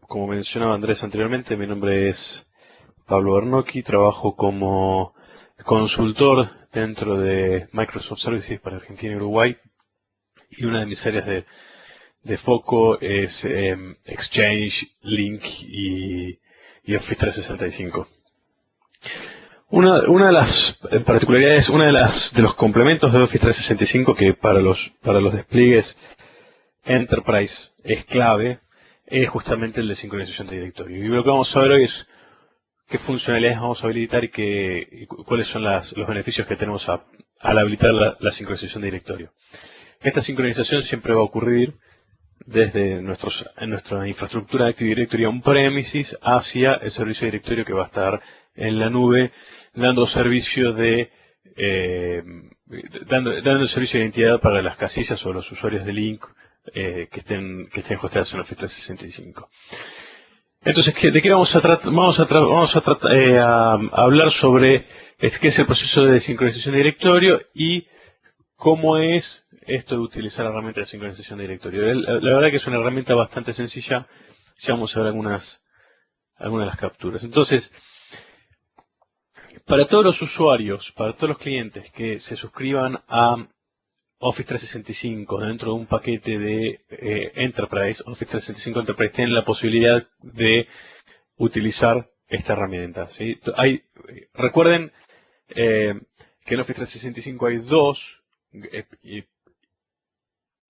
Como mencionaba Andrés anteriormente, mi nombre es Pablo Bernocchi, trabajo como consultor dentro de Microsoft Services para Argentina y Uruguay, y una de mis áreas de foco es Exchange, Link y Office 365. Una de las particularidades, de los complementos de Office 365 que para los despliegues Enterprise es clave, es justamente el de sincronización de directorio. Y lo que vamos a ver hoy es qué funcionalidades vamos a habilitar y cuáles son los beneficios que tenemos al habilitar la sincronización de directorio. Esta sincronización siempre va a ocurrir desde nuestra infraestructura de Active Directory on-premises hacia el servicio de directorio que va a estar en la nube, dando servicio eh, dando servicio de identidad para las casillas o los usuarios de Link que estén hosteados en Office 365. Entonces, ¿de qué vamos a tratar? Vamos a hablar sobre qué es el proceso de sincronización de directorio y cómo es esto de utilizar la herramienta de sincronización de directorio. La verdad que es una herramienta bastante sencilla. Ya vamos a ver algunas de las capturas. Entonces, para todos los usuarios, para todos los clientes que se suscriban a Office 365 dentro de un paquete de Enterprise, Office 365 Enterprise, tienen la posibilidad de utilizar esta herramienta, ¿sí? Recuerden que en Office 365 hay dos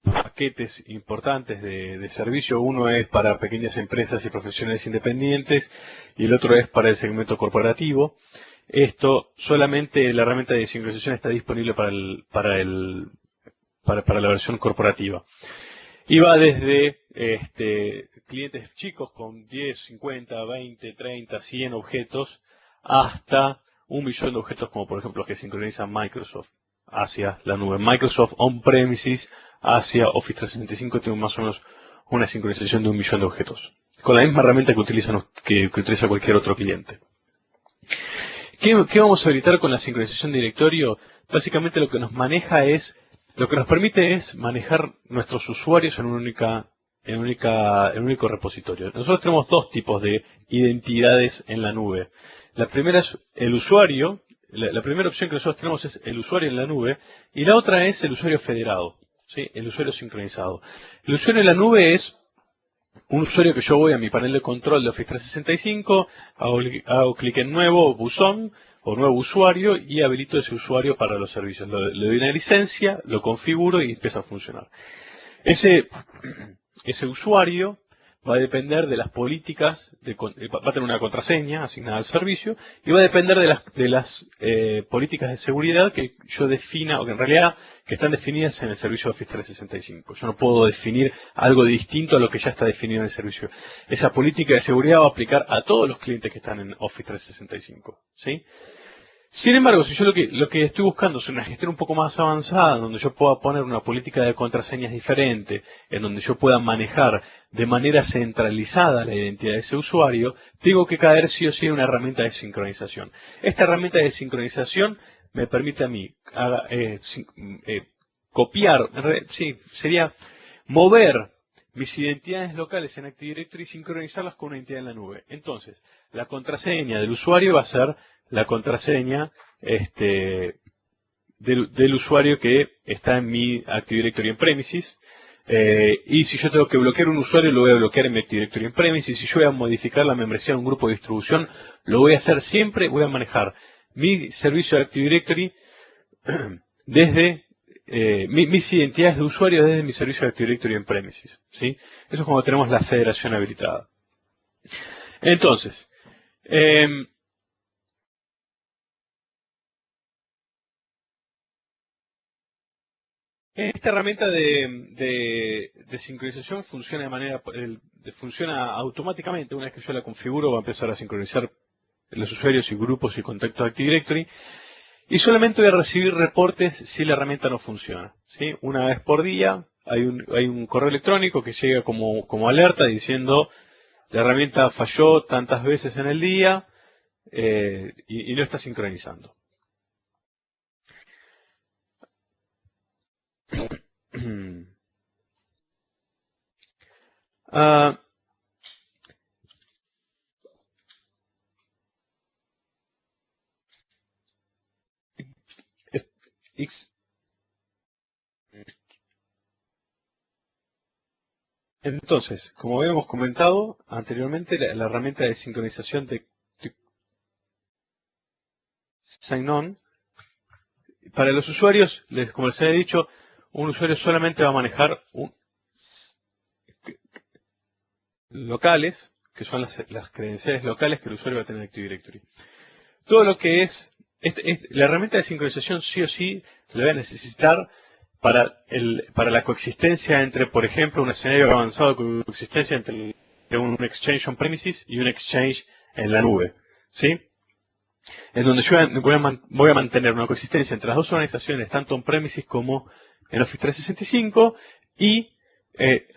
paquetes importantes de servicio. Uno es para pequeñas empresas y profesionales independientes y el otro es para el segmento corporativo. Esto solamente la herramienta de sincronización está disponible para la versión corporativa. Y va desde clientes chicos con 10, 50, 20, 30, 100 objetos hasta 1 millón de objetos, como por ejemplo los que sincroniza Microsoft hacia la nube. Microsoft on-premises hacia Office 365 tiene más o menos una sincronización de 1 millón de objetos, con la misma herramienta que utiliza cualquier otro cliente. ¿Qué vamos a habilitar con la sincronización de directorio? Básicamente lo que nos permite es manejar nuestros usuarios en un único repositorio. Nosotros tenemos dos tipos de identidades en la nube. La primera es el usuario, la primera opción que nosotros tenemos es el usuario en la nube, y la otra es el usuario federado, ¿sí? El usuario sincronizado. El usuario en la nube es un usuario que yo voy a mi panel de control de Office 365, hago clic en nuevo buzón o nuevo usuario y habilito ese usuario para los servicios. Le doy una licencia, lo configuro y empieza a funcionar. Ese usuario va a depender de las políticas, va a tener una contraseña asignada al servicio y va a depender de las políticas de seguridad que yo defina, o que en realidad que están definidas en el servicio de Office 365. Yo no puedo definir algo distinto a lo que ya está definido en el servicio. Esa política de seguridad va a aplicar a todos los clientes que están en Office 365. ¿Sí? Sin embargo, si yo lo que estoy buscando es una gestión un poco más avanzada, donde yo pueda poner una política de contraseñas diferente, en donde yo pueda manejar de manera centralizada la identidad de ese usuario, tengo que caer sí o sí en una herramienta de sincronización. Esta herramienta de sincronización me permite a mí copiar, sí, sería mover mis identidades locales en Active Directory y sincronizarlas con una entidad en la nube. Entonces, la contraseña del usuario va a ser la contraseña del usuario que está en mi Active Directory en premises. Y si yo tengo que bloquear un usuario, lo voy a bloquear en mi Active Directory en premises. Si yo voy a modificar la membresía de un grupo de distribución, lo voy a hacer siempre. Voy a manejar mi servicio de Active Directory desde mis identidades de usuario desde mi servicio de Active Directory en premises. ¿Sí? Eso es cuando tenemos la federación habilitada. Entonces, esta herramienta de sincronización funciona automáticamente. Una vez que yo la configuro, va a empezar a sincronizar los usuarios y grupos y contactos de Active Directory. Y solamente voy a recibir reportes si la herramienta no funciona, ¿sí? Una vez por día hay un correo electrónico que llega como alerta diciendo la herramienta falló tantas veces en el día y no está sincronizando. Ah, Entonces, como habíamos comentado anteriormente, la herramienta de sincronización de Sign-On, para los usuarios, como les había dicho, un usuario solamente va a manejar locales, que son las credenciales locales que el usuario va a tener en Active Directory. Todo lo que es, la herramienta de sincronización sí o sí la voy a necesitar para la coexistencia entre, por ejemplo, un escenario avanzado de coexistencia entre un Exchange on-premises y un Exchange en la nube, ¿sí? En donde yo voy a mantener una coexistencia entre las dos organizaciones, tanto on-premises como en Office 365, y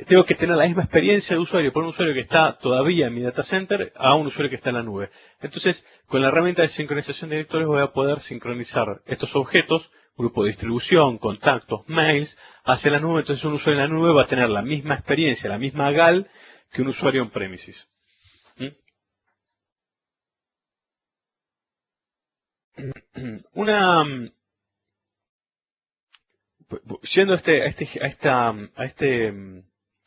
tengo que tener la misma experiencia de usuario por un usuario que está todavía en mi data center a un usuario que está en la nube. Entonces, con la herramienta de sincronización de directorios voy a poder sincronizar estos objetos, grupo de distribución, contactos, mails, hacia la nube. Entonces, un usuario en la nube va a tener la misma experiencia, la misma GAL que un usuario on-premises. Yendo a este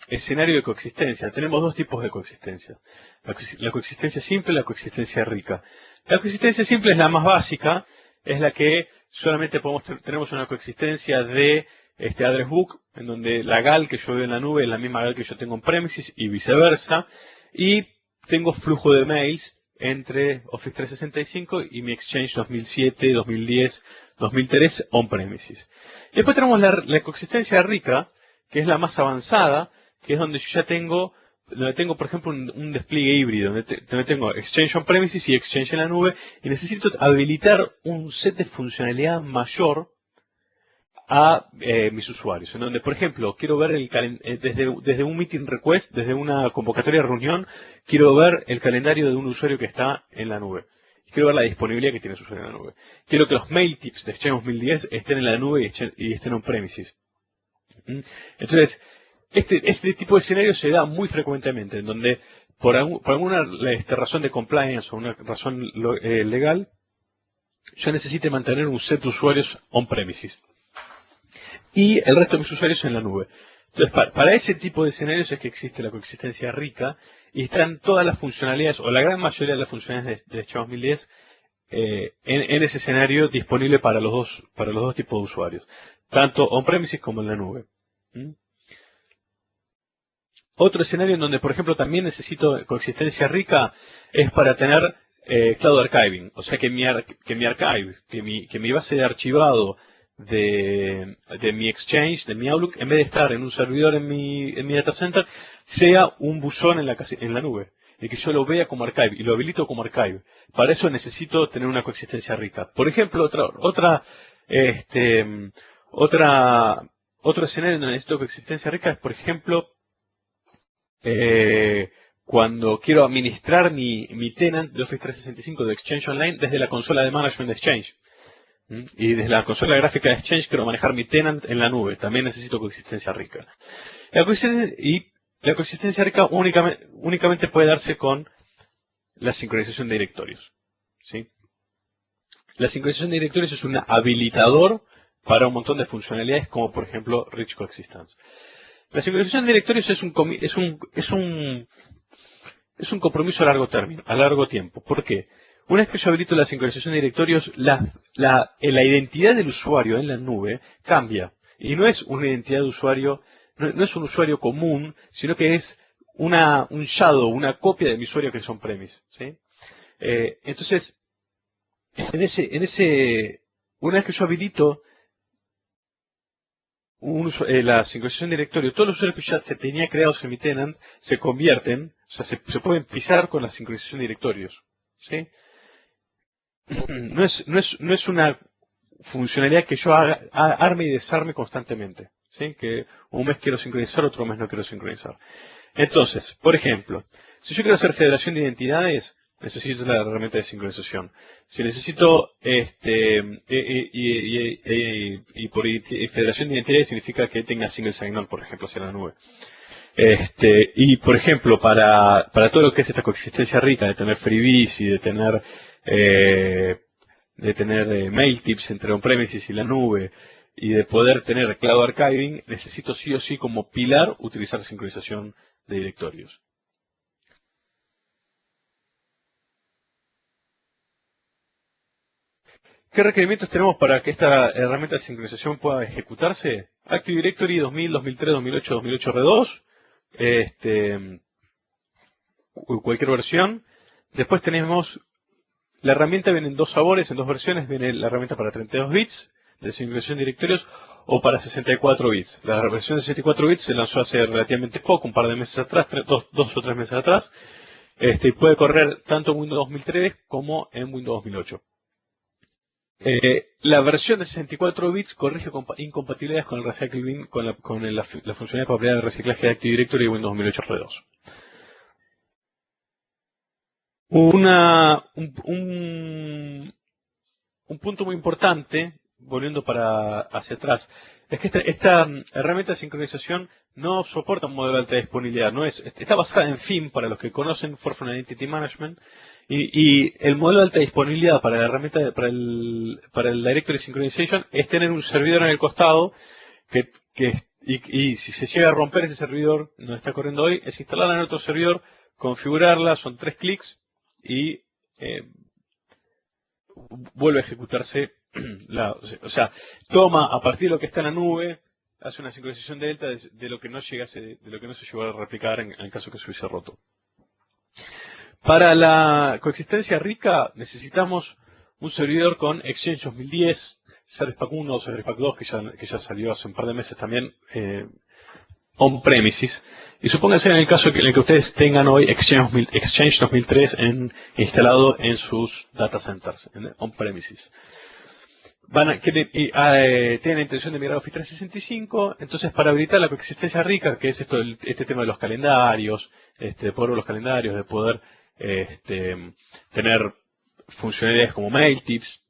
escenario de coexistencia, tenemos dos tipos de coexistencia. La coexistencia simple y la coexistencia rica. La coexistencia simple es la más básica, es la que solamente tenemos una coexistencia de address book, en donde la GAL que yo veo en la nube es la misma GAL que yo tengo en premises y viceversa, y tengo flujo de mails entre Office 365 y mi Exchange 2007, 2010, 2003 on-premises. Y después tenemos la coexistencia rica, que es la más avanzada, que es donde yo ya tengo, por ejemplo, un despliegue híbrido, donde tengo Exchange on-premises y Exchange en la nube, y necesito habilitar un set de funcionalidad mayor a mis usuarios. En donde, por ejemplo, quiero ver desde un meeting request, desde una convocatoria de reunión, quiero ver el calendario de un usuario que está en la nube. Quiero ver la disponibilidad que tiene su usuario en la nube. Quiero que los mail tips de Exchange 2010 estén en la nube y estén on-premises. Entonces, este tipo de escenario se da muy frecuentemente, en donde por alguna razón de compliance o una razón legal, yo necesite mantener un set de usuarios on-premises y el resto de mis usuarios en la nube. Entonces, para ese tipo de escenarios es que existe la coexistencia rica y están todas las funcionalidades, o la gran mayoría de las funcionalidades de Exchange 2010 en ese escenario disponible para los dos tipos de usuarios, tanto on-premises como en la nube. Otro escenario en donde, por ejemplo, también necesito coexistencia rica es para tener Cloud Archiving, o sea que mi archive, que mi base de archivado de mi Exchange, de mi Outlook, en vez de estar en un servidor en mi data center, sea un buzón en la nube, y que yo lo vea como archive, y lo habilito como archive. Para eso necesito tener una coexistencia rica. Por ejemplo, otro escenario donde necesito coexistencia rica es, por ejemplo, cuando quiero administrar mi tenant de Office 365 de Exchange Online desde la consola de management de Exchange. Y desde la consola gráfica de Exchange quiero manejar mi tenant en la nube. También necesito coexistencia rica. La coexistencia rica únicamente puede darse con la sincronización de directorios. ¿Sí? La sincronización de directorios es un habilitador para un montón de funcionalidades, como por ejemplo Rich Coexistence. La sincronización de directorios es un compromiso a largo término, a largo tiempo. ¿Por qué? Una vez que yo habilito la sincronización de directorios, la identidad del usuario en la nube cambia. Y no es una identidad de usuario, no es un usuario común, sino que es un shadow, una copia de mi usuario que es on-premise. ¿Sí? Entonces, una vez que yo habilito la sincronización de directorio, todos los usuarios que ya se tenía creados en mi tenant se convierten, o sea, se pueden pisar con la sincronización de directorios. ¿Sí? No es una funcionalidad que yo arme y desarme constantemente. ¿Sí? Que un mes quiero sincronizar, otro mes no quiero sincronizar. Entonces, por ejemplo, si yo quiero hacer federación de identidades, necesito la herramienta de sincronización. Si necesito, por federación de identidades significa que tenga single sign-on, por ejemplo, hacia la nube. Y por ejemplo, para todo lo que es esta coexistencia rica, de tener freebies y de tener mail tips entre on-premises y la nube, y de poder tener Cloud Archiving, necesito sí o sí como pilar utilizar sincronización de directorios. ¿Qué requerimientos tenemos para que esta herramienta de sincronización pueda ejecutarse? Active Directory 2000, 2003, 2008, 2008 R2, cualquier versión. Después tenemos, la herramienta viene en dos sabores, en dos versiones. Viene la herramienta para 32 bits de sincronización de directorios o para 64 bits. La versión de 64 bits se lanzó hace relativamente poco, un par de meses atrás, dos o tres meses atrás. Y puede correr tanto en Windows 2003 como en Windows 2008. La versión de 64 bits corrige incompatibilidades con el recycling, con la funcionalidad propiedad de reciclaje de Active Directory de Windows 2008 R2. Un punto muy importante, volviendo hacia atrás, es que esta herramienta de sincronización no soporta un modelo de alta disponibilidad. Está basada en FIM, para los que conocen, Forefront Identity Management, y el modelo de alta disponibilidad para la herramienta para el Directory Synchronization es tener un servidor en el costado y si se llega a romper ese servidor, no está corriendo hoy, es instalarla en otro servidor, configurarla, son 3 clics y vuelve a ejecutarse. O sea, toma a partir de lo que está en la nube, hace una sincronización delta de lo que no se llegó a replicar en el caso que se hubiese roto. Para la coexistencia rica necesitamos un servidor con Exchange 2010, Service Pack 1 o Service Pack 2, que ya salió hace un par de meses también, on-premises. Y supónganse en el caso en el que ustedes tengan hoy Exchange 2003 instalado en sus data centers, on-premises. Tienen la intención de migrar a Office 365, entonces para habilitar la coexistencia rica, que es este tema de los calendarios, de poder ver los calendarios, de poder tener funcionalidades como mail tips,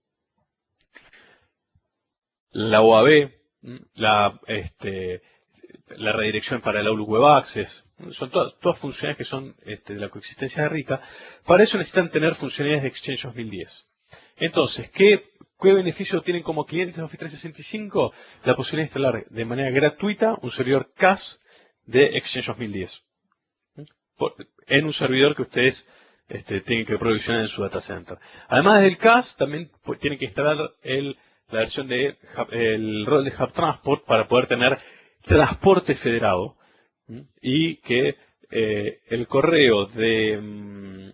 la OAB, la redirección para el Outlook Web Access, son todas funciones que son de la coexistencia rica. Para eso necesitan tener funcionalidades de Exchange 2010. Entonces, ¿qué beneficio tienen como clientes de Office 365? La posibilidad de instalar de manera gratuita un servidor CAS de Exchange 2010 en un servidor que ustedes tienen que provisionar en su data center. Además del CAS, también tienen que instalar la versión el rol de Hub Transport para poder tener transporte federado y que el correo que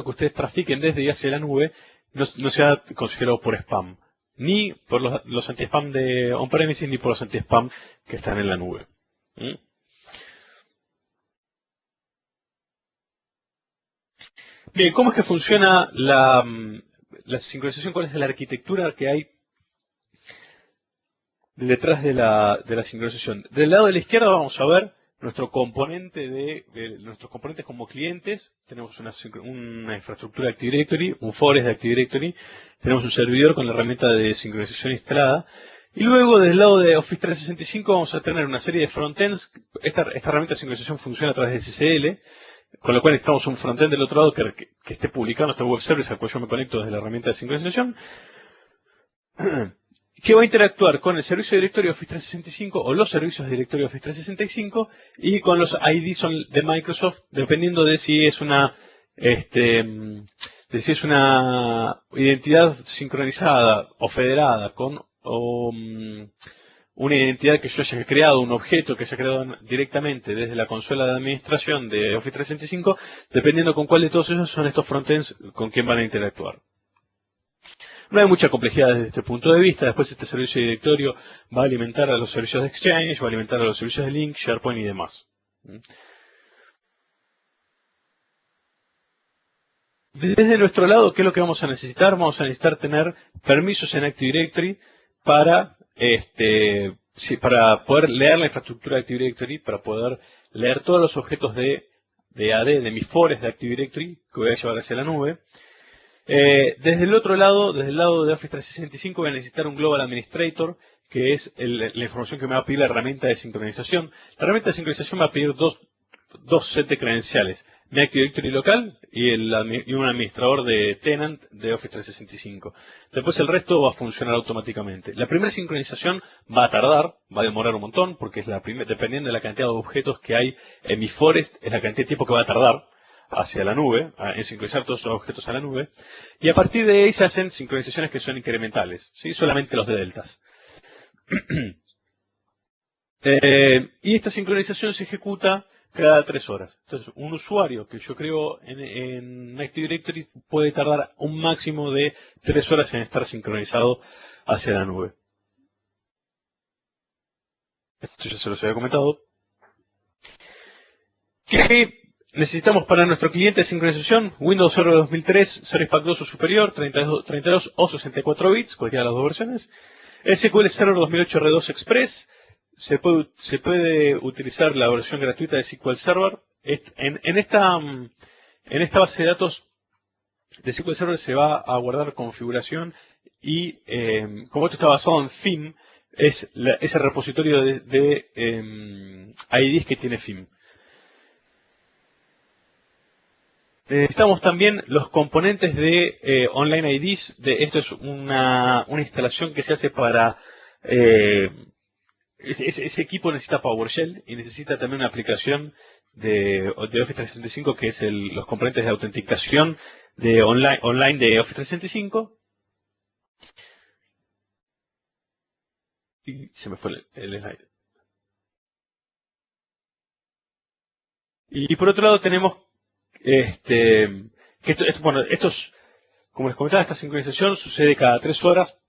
ustedes trafiquen desde y hacia la nube no sea considerado por spam, ni por los anti-spam de on-premises ni por los anti-spam que están en la nube. Bien, ¿cómo es que funciona la sincronización? ¿Cuál es la arquitectura que hay detrás de la sincronización? Del lado de la izquierda vamos a ver nuestros componentes como clientes. Tenemos una infraestructura de Active Directory, un forest de Active Directory, tenemos un servidor con la herramienta de sincronización instalada. Y luego del lado de Office 365 vamos a tener una serie de frontends. Esta herramienta de sincronización funciona a través de SSL. Con lo cual necesitamos un frontend del otro lado que esté publicado en nuestro web service al cual yo me conecto desde la herramienta de sincronización, que va a interactuar con el servicio de directorio Office 365 o los servicios de directorio Office 365 y con los IDs de Microsoft, dependiendo de si es una identidad sincronizada o federada con una identidad que yo haya creado, un objeto que haya creado directamente desde la consola de administración de Office 365, dependiendo con cuál de todos esos son estos frontends con quién van a interactuar. No hay mucha complejidad desde este punto de vista. Después este servicio de directorio va a alimentar a los servicios de Exchange, va a alimentar a los servicios de Link, SharePoint y demás. Desde nuestro lado, ¿qué es lo que vamos a necesitar? Vamos a necesitar tener permisos en Active Directory para poder leer la infraestructura de Active Directory, para poder leer todos los objetos de AD, de mis forest de Active Directory, que voy a llevar hacia la nube. Desde el otro lado, desde el lado de Office 365, voy a necesitar un Global Administrator, que es la información que me va a pedir la herramienta de sincronización. La herramienta de sincronización me va a pedir dos sets de credenciales. mi Active Directory local y un administrador de tenant de Office 365. Después el resto va a funcionar automáticamente. La primera sincronización va a tardar, va a demorar un montón, porque es dependiendo de la cantidad de objetos que hay en mi forest, es la cantidad de tiempo que va a tardar hacia la nube, en sincronizar todos los objetos a la nube. Y a partir de ahí se hacen sincronizaciones que son incrementales, ¿sí? Solamente los de deltas. Y esta sincronización se ejecuta cada 3 horas. Entonces, un usuario que yo creo en Active Directory puede tardar un máximo de 3 horas en estar sincronizado hacia la nube. Esto ya se los había comentado. ¿Qué necesitamos para nuestro cliente de sincronización? Windows Server 2003, Service Pack 2 o superior, 32 o 64 bits, cualquiera de las dos versiones. SQL Server 2008 R2 Express. Se puede utilizar la versión gratuita de SQL Server. En esta base de datos de SQL Server se va a guardar configuración y como esto está basado en FIM, es ese repositorio de IDs que tiene FIM. Necesitamos también los componentes de Online IDs. Esto es una instalación que se hace para... ese equipo necesita PowerShell y necesita también una aplicación de Office 365 que es los componentes de autenticación de online de Office 365. Y se me fue el slide. Y por otro lado tenemos como les comentaba, esta sincronización sucede cada 3 horas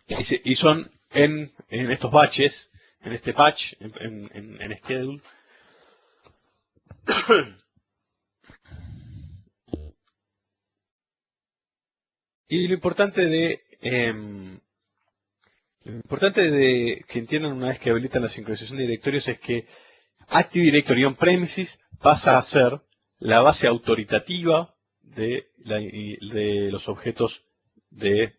y son en estos batches, en este batch, en schedule. Y lo importante de que entiendan una vez que habilitan la sincronización de directorios es que Active Directory On-Premises pasa a ser la base autoritativa de los objetos de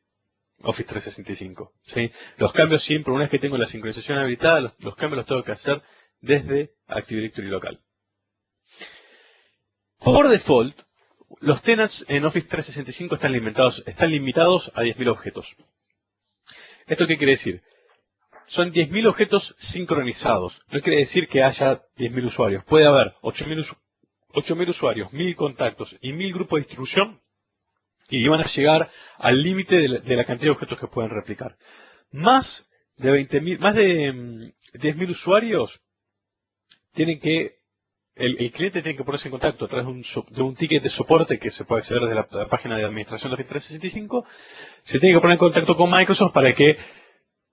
Office 365. ¿Sí? Los cambios siempre, una vez que tengo la sincronización habilitada, los cambios los tengo que hacer desde Active Directory local. Por default, los tenants en Office 365 están limitados a 10.000 objetos. ¿Esto qué quiere decir? Son 10.000 objetos sincronizados. No quiere decir que haya 10.000 usuarios. Puede haber 8.000 usuarios, 1.000 contactos y 1.000 grupos de distribución y van a llegar al límite de la cantidad de objetos que pueden replicar. Más de 10.000 usuarios el cliente tiene que ponerse en contacto a través de un ticket de soporte que se puede acceder desde la página de administración de Office 365. Se tiene que poner en contacto con Microsoft para que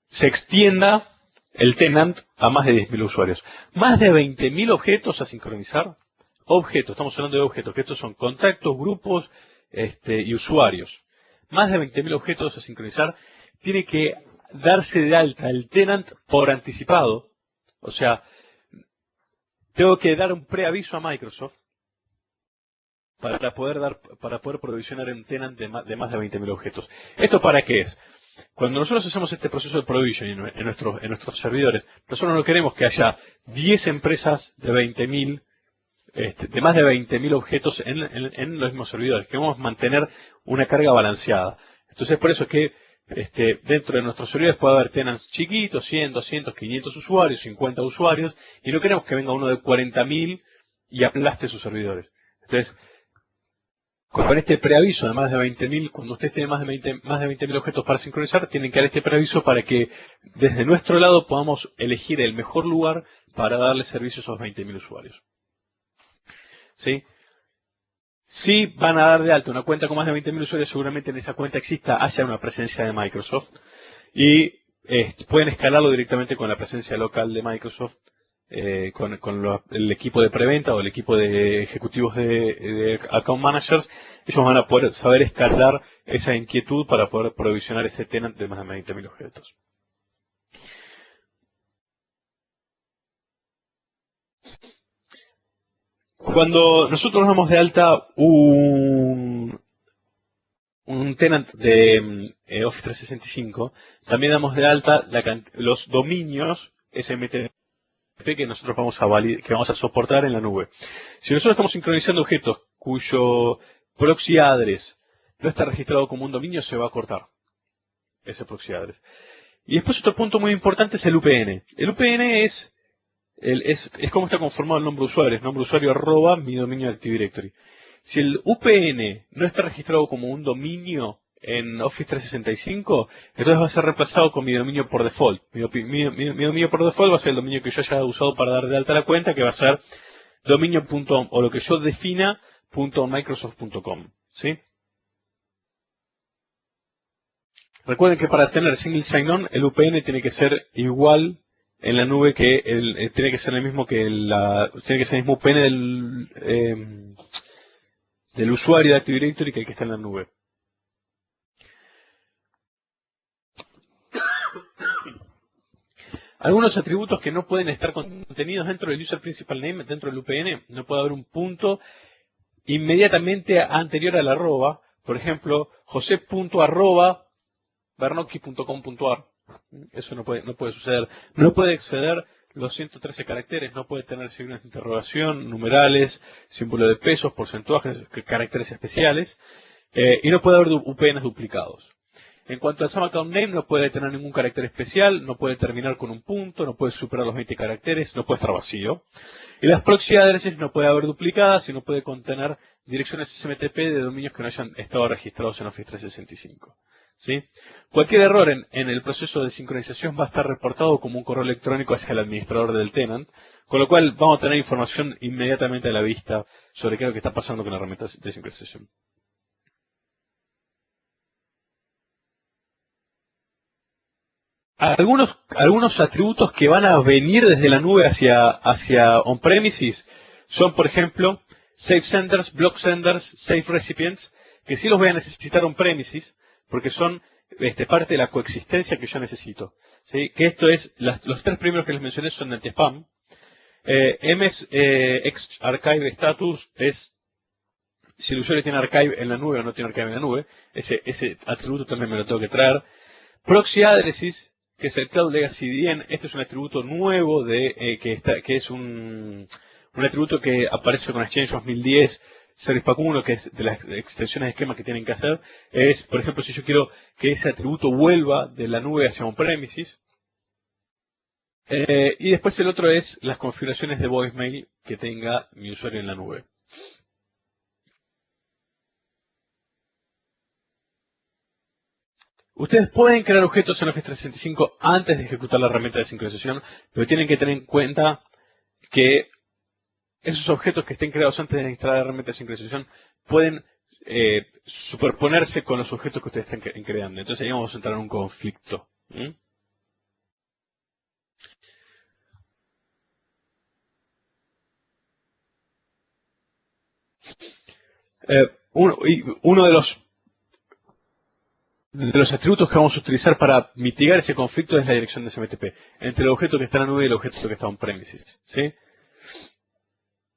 se extienda el tenant a más de 10.000 usuarios. Más de 20.000 objetos a sincronizar. Estamos hablando de objetos, que estos son contactos, grupos y usuarios. Más de 20.000 objetos a sincronizar. Tiene que darse de alta el tenant por anticipado. O sea, tengo que dar un preaviso a Microsoft para poder provisionar un tenant de más de 20.000 objetos. ¿Esto para qué es? Cuando nosotros hacemos este proceso de provisioning en nuestros servidores, nosotros no queremos que haya 10 empresas de 20.000, de más de 20.000 objetos en los mismos servidores. Queremos mantener una carga balanceada. Entonces, por eso es que dentro de nuestros servidores puede haber tenants chiquitos, 100, 200, 500 usuarios, 50 usuarios, y no queremos que venga uno de 40.000 y aplaste sus servidores. Entonces, con este preaviso de más de 20.000, cuando usted tiene más de 20.000 objetos para sincronizar, tienen que dar este preaviso para que desde nuestro lado podamos elegir el mejor lugar para darle servicio a esos 20.000 usuarios. ¿Sí? Si van a dar de alta una cuenta con más de 20.000 usuarios, seguramente en esa cuenta haya una presencia de Microsoft y pueden escalarlo directamente con la presencia local de Microsoft, con el equipo de preventa o el equipo de ejecutivos de account managers. Ellos van a poder saber escalar esa inquietud para poder provisionar ese tenant de más de 20.000 objetos. Cuando nosotros damos de alta un tenant de Office 365, también damos de alta los dominios SMTP que nosotros vamos a soportar en la nube. Si nosotros estamos sincronizando objetos cuyo proxy address no está registrado como un dominio, se va a cortar ese proxy address. Y después otro punto muy importante es el UPN. El UPN es cómo está conformado el nombre de usuario. Es nombre de usuario arroba mi dominio de Active Directory. Si el UPN no está registrado como un dominio en Office 365, entonces va a ser reemplazado con mi dominio por default. Mi dominio por default va a ser el dominio que yo haya usado para dar de alta la cuenta, que va a ser dominio. O lo que yo defina .microsoft.com. ¿Sí? Recuerden que para tener single sign-on, el VPN tiene que ser igual en la nube que tiene que ser el mismo que tiene que ser el mismo VPN del usuario de Active Directory que el que está en la nube. Algunos atributos que no pueden estar contenidos dentro del user principal name, dentro del VPN, no puede haber un punto inmediatamente anterior al arroba. Por ejemplo, jose.arroba bernocchi.com.ar. Eso no puede suceder. No puede exceder los 113 caracteres, no puede tener signos de interrogación, numerales, símbolo de pesos, porcentajes, caracteres especiales, y no puede haber VPNs duplicados. En cuanto al Sum Account Name, no puede tener ningún carácter especial, no puede terminar con un punto, no puede superar los 20 caracteres, no puede estar vacío. Y las proxy addresses no puede haber duplicadas y no puede contener direcciones SMTP de dominios que no hayan estado registrados en Office 365. ¿Sí? Cualquier error en el proceso de sincronización va a estar reportado como un correo electrónico hacia el administrador del tenant, con lo cual vamos a tener información inmediatamente a la vista sobre qué es lo que está pasando con la herramienta de sincronización. Algunos atributos que van a venir desde la nube hacia on-premises son, por ejemplo, Safe Senders, Block Senders, Safe Recipients, que sí los voy a necesitar on-premises, porque son parte de la coexistencia que yo necesito. ¿Sí? Que esto es, los tres primeros que les mencioné son anti-spam. MS Archive Status es si el usuario tiene archive en la nube o no tiene archive en la nube. Ese atributo también me lo tengo que traer. Proxy Addresses, que es el Cloud Legacy DN. Este es un atributo nuevo que es un atributo que aparece con Exchange 2010. Service Pack 1, que es de las extensiones de esquema que tienen que hacer, es, por ejemplo, si yo quiero que ese atributo vuelva de la nube hacia on-premises. Y después el otro es las configuraciones de voicemail que tenga mi usuario en la nube. Ustedes pueden crear objetos en Office 365 antes de ejecutar la herramienta de sincronización, pero tienen que tener en cuenta que esos objetos que estén creados antes de instalar la herramienta de sincronización pueden superponerse con los objetos que ustedes estén creando. Entonces ahí vamos a entrar en un conflicto. Uno de los atributos que vamos a utilizar para mitigar ese conflicto es la dirección de SMTP, entre el objeto que está en la nube y el objeto que está on-premises. ¿Sí?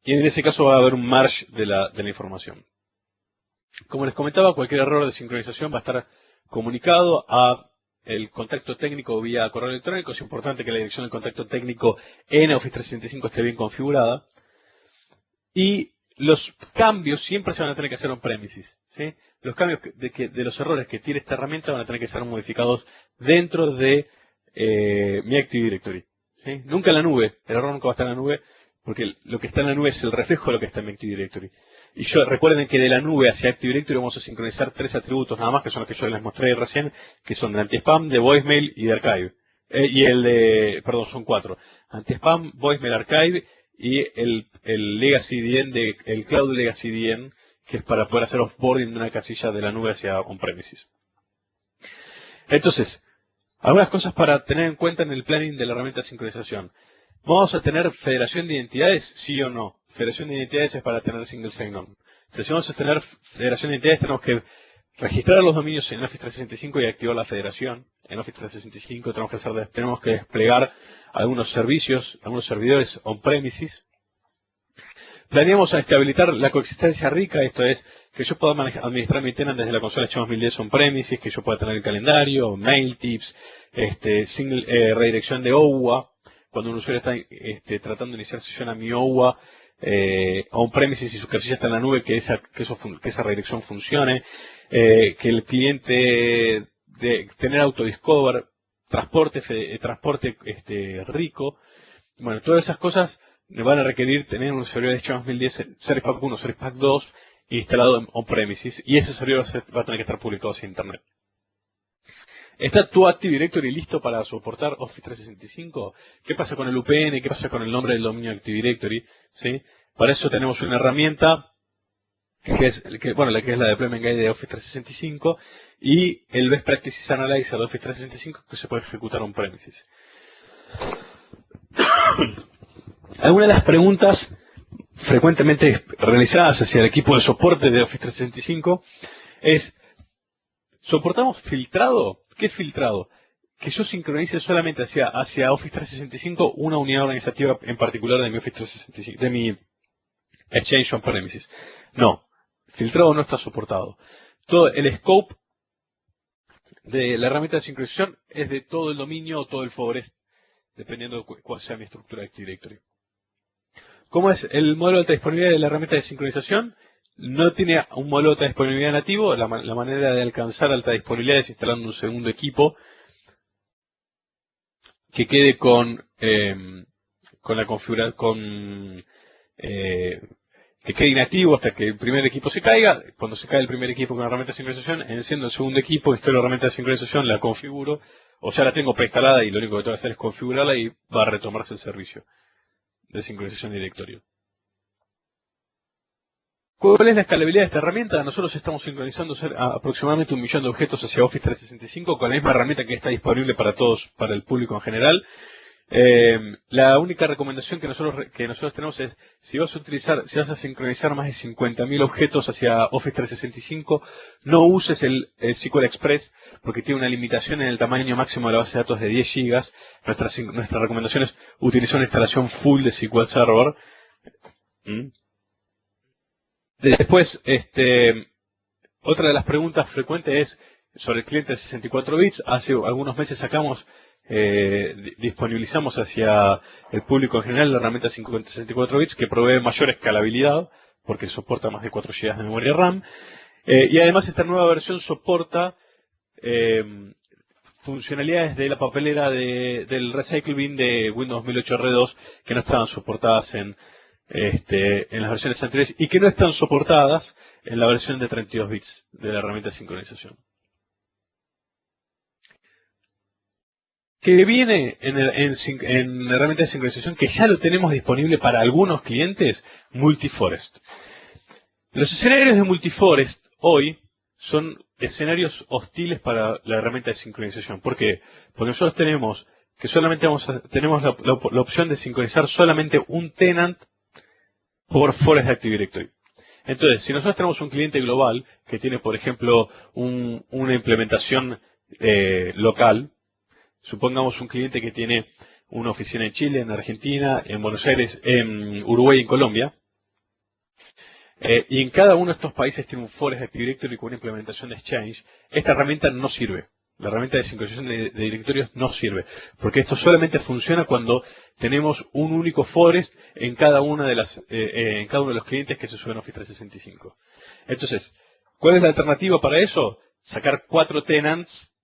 Y en ese caso va a haber un merge de la información. Como les comentaba, cualquier error de sincronización va a estar comunicado a el contacto técnico vía correo electrónico. Es importante que la dirección del contacto técnico en Office 365 esté bien configurada. Y los cambios siempre se van a tener que hacer on-premises. ¿Sí? Los cambios de los errores que tiene esta herramienta van a tener que ser modificados dentro de mi Active Directory. ¿Sí? Nunca en la nube. El error nunca va a estar en la nube, porque lo que está en la nube es el reflejo de lo que está en mi Active Directory. Y recuerden que de la nube hacia Active Directory vamos a sincronizar 3 atributos nada más, que son los que yo les mostré recién, que son de anti-spam, de voicemail y de archive. Son 4. Anti-spam, voicemail, archive y el Legacy DN, el Cloud Legacy DN, que es para poder hacer offboarding de una casilla de la nube hacia on-premises. Entonces, algunas cosas para tener en cuenta en el planning de la herramienta de sincronización. ¿Vamos a tener federación de identidades? Sí o no. Federación de identidades es para tener single sign-on. Entonces, si vamos a tener federación de identidades, tenemos que registrar los dominios en Office 365 y activar la federación. En Office 365 tenemos que desplegar algunos servicios, algunos servidores on-premises. Planeamos habilitar la coexistencia rica, esto es, que yo pueda administrar mi tenant desde la consola Exchange 2010 on-premises, que yo pueda tener el calendario, mail tips, redirección de OWA, cuando un usuario está tratando de iniciar sesión a Miowa on-premises y su casilla está en la nube, que esa redirección funcione, que el cliente de tener autodiscover, transporte rico. Bueno, todas esas cosas van a requerir tener un servidor de Exchange 2010 Service Pack 1, Service Pack 2 instalado on-premises, y ese servidor va a tener que estar publicado hacia Internet. ¿Está tu Active Directory listo para soportar Office 365? ¿Qué pasa con el VPN? ¿Qué pasa con el nombre del dominio Active Directory? ¿Sí? Para eso tenemos una herramienta que es la Deployment Guide de Office 365 y el Best Practices Analyzer de Office 365 que se puede ejecutar on-premises. Algunas de las preguntas frecuentemente realizadas hacia el equipo de soporte de Office 365 es: ¿soportamos filtrado? ¿Qué es filtrado? Que yo sincronice solamente hacia Office 365 una unidad organizativa en particular de mi Office 365, de mi Exchange on-premises. No, filtrado no está soportado. Todo el scope de la herramienta de sincronización es de todo el dominio o todo el forest, dependiendo de cuál sea mi estructura de Active Directory. ¿Cómo es el modelo de alta disponibilidad de la herramienta de sincronización? No tiene un modelo de alta disponibilidad nativo. La manera de alcanzar alta disponibilidad es instalando un segundo equipo que quede que quede inactivo hasta que el primer equipo se caiga. Cuando se cae el primer equipo con la herramienta de sincronización, enciendo el segundo equipo, instalo la herramienta de sincronización, la configuro, o ya la tengo preinstalada y lo único que tengo que hacer es configurarla y va a retomarse el servicio de sincronización de directorio. ¿Cuál es la escalabilidad de esta herramienta? Nosotros estamos sincronizando aproximadamente 1 millón de objetos hacia Office 365 con la misma herramienta que está disponible para todos, para el público en general. La única recomendación que nosotros tenemos es, si vas a sincronizar más de 50.000 objetos hacia Office 365, no uses el SQL Express porque tiene una limitación en el tamaño máximo de la base de datos de 10 GB. Nuestra recomendación es utilizar una instalación full de SQL Server. Después, otra de las preguntas frecuentes es sobre el cliente de 64 bits. Hace algunos meses disponibilizamos hacia el público en general la herramienta 64 bits que provee mayor escalabilidad porque soporta más de 4 GB de memoria RAM. Y además esta nueva versión soporta funcionalidades de la papelera del Recycle Bin de Windows 2008 R2 que no estaban soportadas en las versiones anteriores y que no están soportadas en la versión de 32 bits de la herramienta de sincronización. Que viene en la herramienta de sincronización, que ya lo tenemos disponible para algunos clientes, Multiforest. Los escenarios de Multiforest hoy son escenarios hostiles para la herramienta de sincronización. ¿Por qué? Porque nosotros tenemos que solamente tenemos la opción de sincronizar solamente un tenant por forest de Active Directory. Entonces, si nosotros tenemos un cliente global que tiene, por ejemplo, una implementación local, supongamos un cliente que tiene una oficina en Chile, en Argentina, en Buenos Aires, en Uruguay y en Colombia, y en cada uno de estos países tiene un forest de Active Directory con una implementación de Exchange, esta herramienta no sirve. La herramienta de sincronización de directorios no sirve, porque esto solamente funciona cuando tenemos un único forest en cada uno de los clientes que se suben a Office 365. Entonces, ¿cuál es la alternativa para eso? Sacar 4 tenants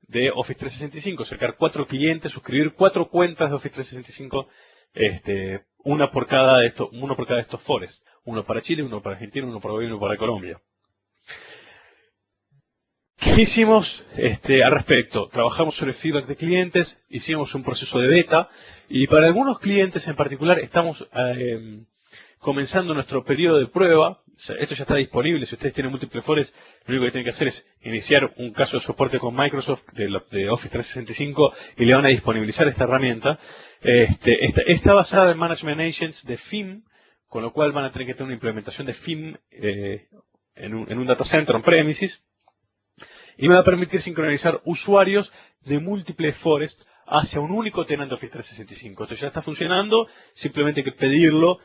de Office 365, sacar 4 clientes, suscribir 4 cuentas de Office 365, uno por cada de estos forests, uno para Chile, uno para Argentina, uno para Uruguay y uno para Colombia. ¿Qué hicimos al respecto? Trabajamos sobre feedback de clientes, hicimos un proceso de beta y para algunos clientes en particular estamos comenzando nuestro periodo de prueba. O sea, esto ya está disponible. Si ustedes tienen múltiples forests, lo único que tienen que hacer es iniciar un caso de soporte con Microsoft de Office 365 y le van a disponibilizar esta herramienta. Está basada en Management Agents de FIM, con lo cual van a tener que tener una implementación de FIM en un data center on-premises. Y me va a permitir sincronizar usuarios de múltiples forests hacia un único tenant de Office 365. Esto ya está funcionando, simplemente hay que pedirlo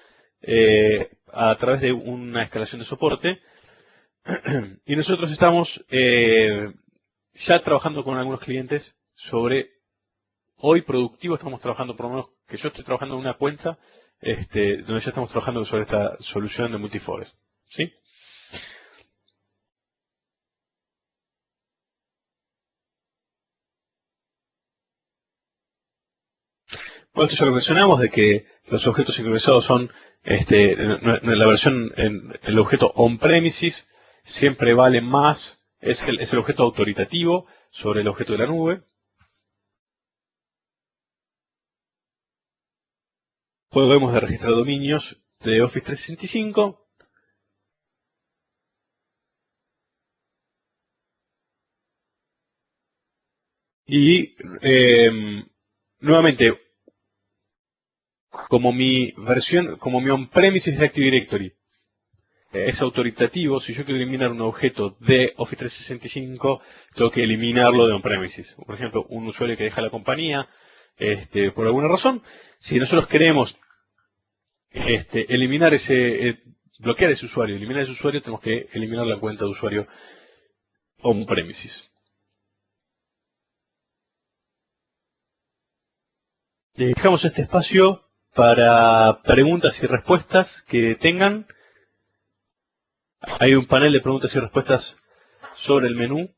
a través de una escalación de soporte. Y nosotros estamos ya trabajando con algunos clientes sobre, hoy productivo, estamos trabajando por lo menos que yo estoy trabajando en una cuenta donde ya estamos trabajando sobre esta solución de multiforest. ¿Sí? Bueno, esto ya lo mencionamos, de que los objetos sincronizados son la versión, el objeto on-premises siempre vale más, es el objeto autoritativo sobre el objeto de la nube. Podemos de registrar dominios de Office 365. Y nuevamente, como mi on-premises de Active Directory es autoritativo, si yo quiero eliminar un objeto de Office 365, tengo que eliminarlo de on-premises. Por ejemplo, un usuario que deja la compañía, por alguna razón, si nosotros queremos eliminar bloquear ese usuario, eliminar ese usuario, tenemos que eliminar la cuenta de usuario on-premises. Dejamos este espacio para preguntas y respuestas que tengan. Hay un panel de preguntas y respuestas sobre el menú.